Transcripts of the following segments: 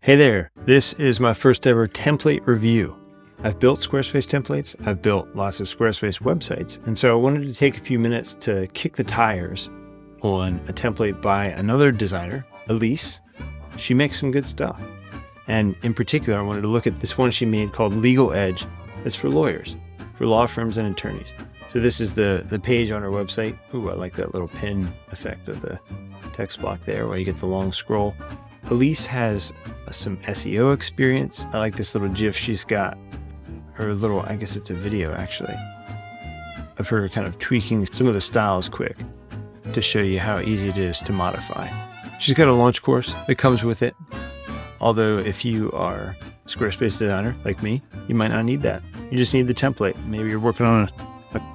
Hey there, this is my first ever template review. I've built Squarespace templates, I've built lots of Squarespace websites, and so I wanted to take a few minutes to kick the tires on a template by another designer, Elise. She makes some good stuff. And in particular, I wanted to look at this one she made called Legal Edge. It's for lawyers, for law firms and attorneys. So this is the page on her website. Ooh, I like that little pin effect of the text block there while you get the long scroll. Elise has some SEO experience. I like this little GIF she's got. Her little, I guess it's a video actually, of her kind of tweaking some of the styles quick to show you how easy it is to modify. She's got a launch course that comes with it. Although if you are a Squarespace designer like me, you might not need that. You just need the template. Maybe you're working on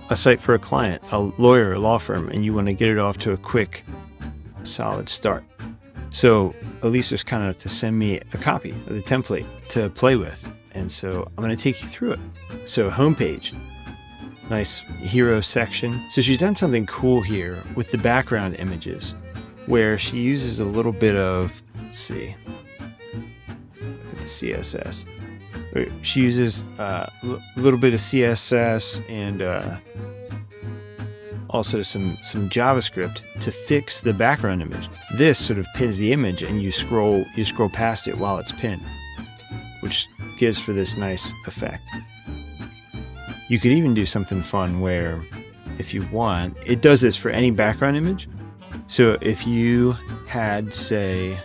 a site for a client, a lawyer, a law firm, and you want to get it off to a quick, solid start. So Elise was kind enough to send me a copy of the template to play with. And so I'm going to take you through it. So homepage, nice hero section. So she's done something cool here with the background images where she uses a little bit of, let's see, look at the CSS. She uses a little bit of CSS and also some JavaScript to fix the background image. This sort of pins the image and you scroll past it while it's pinned, which gives for this nice effect. You could even do something fun where, if you want, it does this for any background image. So if you had, say,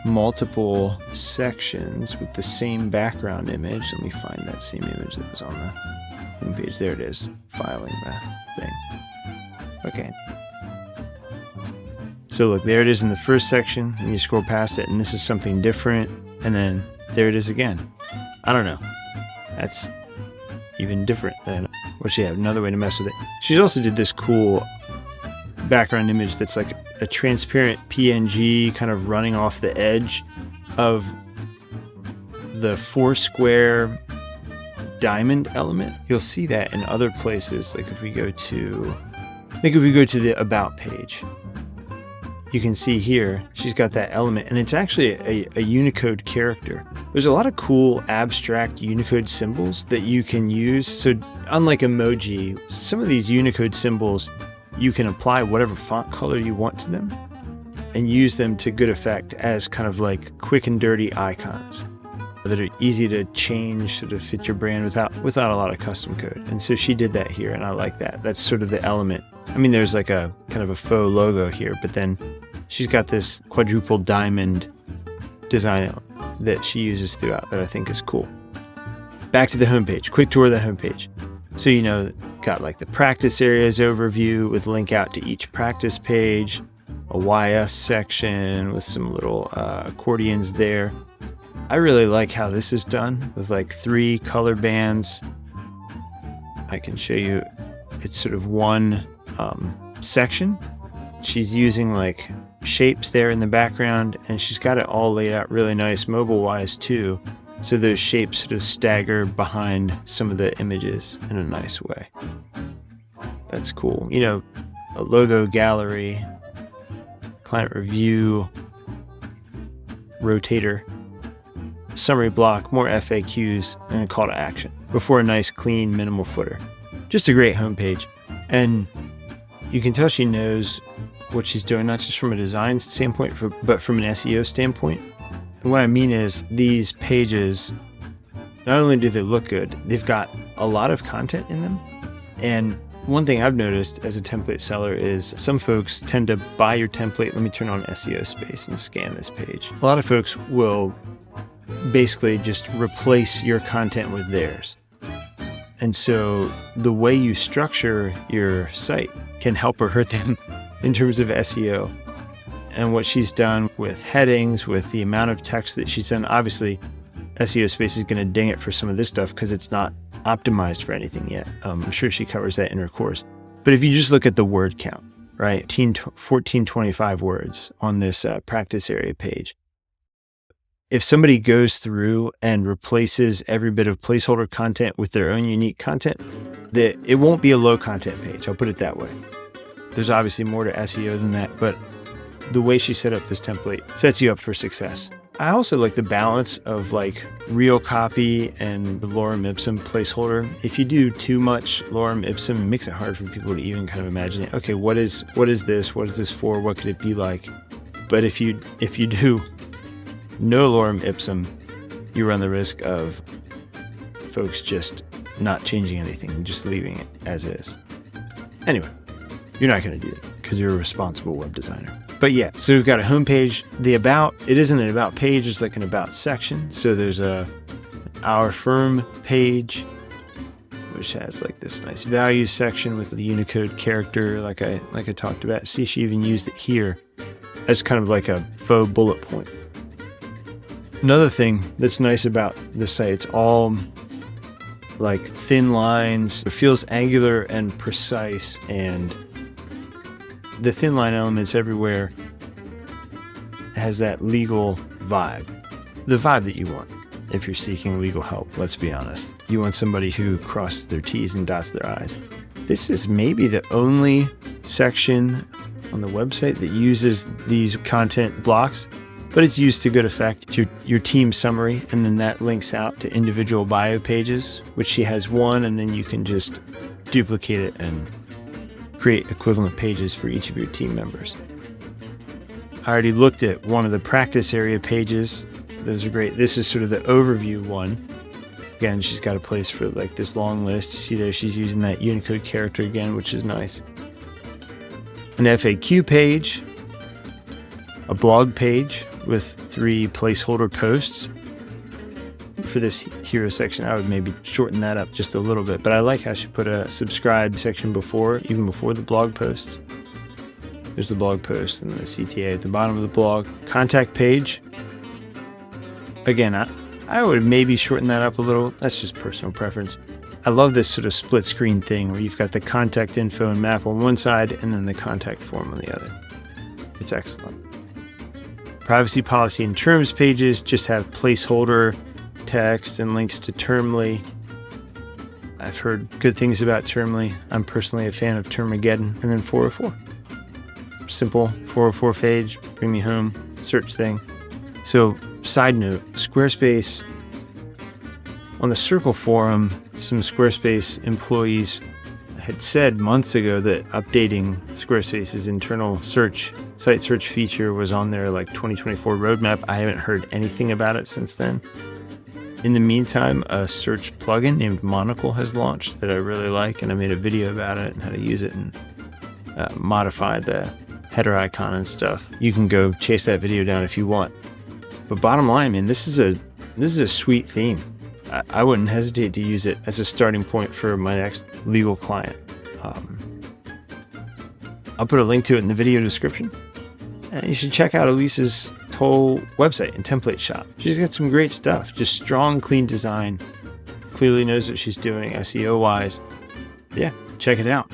multiple sections with the same background image, let me find that same image that was on the homepage. There it is, filing that thing. Okay. So look, there it is in the first section, and you scroll past it, and this is something different, and then there it is again. I don't know. That's even different than what she had. Another way to mess with it. She's also did this cool background image that's like a transparent PNG kind of running off the edge of the Foursquare diamond element. You'll see that in other places. Like if we go to the About page, you can see here she's got that element, and it's actually a Unicode character. There's a lot of cool abstract Unicode symbols that you can use. So unlike emoji, some of these Unicode symbols, you can apply whatever font color you want to them and use them to good effect as kind of like quick and dirty icons that are easy to change, sort of fit your brand without a lot of custom code. And so she did that here, and I like that. That's sort of the element. I mean, there's like a kind of a faux logo here, but then she's got this quadruple diamond design that she uses throughout that I think is cool. Back to the homepage, quick tour of the homepage. So, you know, got like the practice areas overview with link out to each practice page, a YS section with some little accordions there. I really like how this is done with like 3 color bands. I can show you, it's sort of one section. She's using like shapes there in the background, and she's got it all laid out really nice mobile wise too. So those shapes sort of stagger behind some of the images in a nice way. That's cool. You know, a logo gallery, client review, rotator, summary block, more FAQs, and a call to action before a nice, clean, minimal footer. Just a great homepage. And you can tell she knows what she's doing, not just from a design standpoint, but from an SEO standpoint. And what I mean is these pages, not only do they look good, they've got a lot of content in them. And one thing I've noticed as a template seller is some folks tend to buy your template. Let me turn on SEO space and scan this page. A lot of folks will basically just replace your content with theirs. And so the way you structure your site can help or hurt them in terms of SEO. And what she's done with headings, with the amount of text that she's done, obviously SEO Space is going to ding it for some of this stuff because it's not optimized for anything yet. I'm sure she covers that in her course. But if you just look at the word count, right, 1425 words on this practice area page. If somebody goes through and replaces every bit of placeholder content with their own unique content, it won't be a low content page. I'll put it that way. There's obviously more to SEO than that, but the way she set up this template sets you up for success. I also like the balance of like real copy and the lorem ipsum placeholder. If you do too much lorem ipsum, it makes it hard for people to even kind of imagine it. Okay, what is this? What is this for? What could it be like? But if you do no lorem ipsum, you run the risk of folks just not changing anything, just leaving it as is. Anyway, you're not going to do that because you're a responsible web designer. But yeah, so we've got a home page. The about, it isn't an about page, it's like an about section. So there's a our firm page, which has like this nice value section with the Unicode character, like I talked about. See, she even used it here as kind of like a faux bullet point. Another thing that's nice about this site, it's all like thin lines. It feels angular and precise, and the thin line elements everywhere has that legal vibe. The vibe that you want if you're seeking legal help, let's be honest. You want somebody who crosses their T's and dots their I's. This is maybe the only section on the website that uses these content blocks, but it's used to good effect. It's your team summary, and then that links out to individual bio pages, which she has one, and then you can just duplicate it and create equivalent pages for each of your team members. I already looked at one of the practice area pages. Those are great. This is sort of the overview one. Again, she's got a place for like this long list. You see there, she's using that Unicode character again, which is nice. An FAQ page, a blog page with 3 placeholder posts. For this hero section, I would maybe shorten that up just a little bit, but I like how she put a subscribe section even before the blog post. There's the blog post and the CTA at the bottom of the blog. Contact page. Again, I would maybe shorten that up a little. That's just personal preference. I love this sort of split screen thing where you've got the contact info and map on one side and then the contact form on the other. It's excellent. Privacy policy and terms pages just have placeholder text and links to Termly. I've heard good things about Termly. I'm personally a fan of Termageddon. And then 404. Simple 404 page, bring me home, search thing. So, side note, Squarespace, on the Circle forum, some Squarespace employees had said months ago that updating Squarespace's internal site search feature was on their like 2024 roadmap. I haven't heard anything about it since then. In the meantime, a search plugin named Monocle has launched that I really like, and I made a video about it and how to use it and modify the header icon and stuff. You can go chase that video down if you want. But bottom line, man, this is a sweet theme. I wouldn't hesitate to use it as a starting point for my next legal client. I'll put a link to it in the video description. And you should check out Elise's whole website and template shop. She's got some great stuff. Just strong, clean design. Clearly knows what she's doing SEO wise. Yeah, check it out.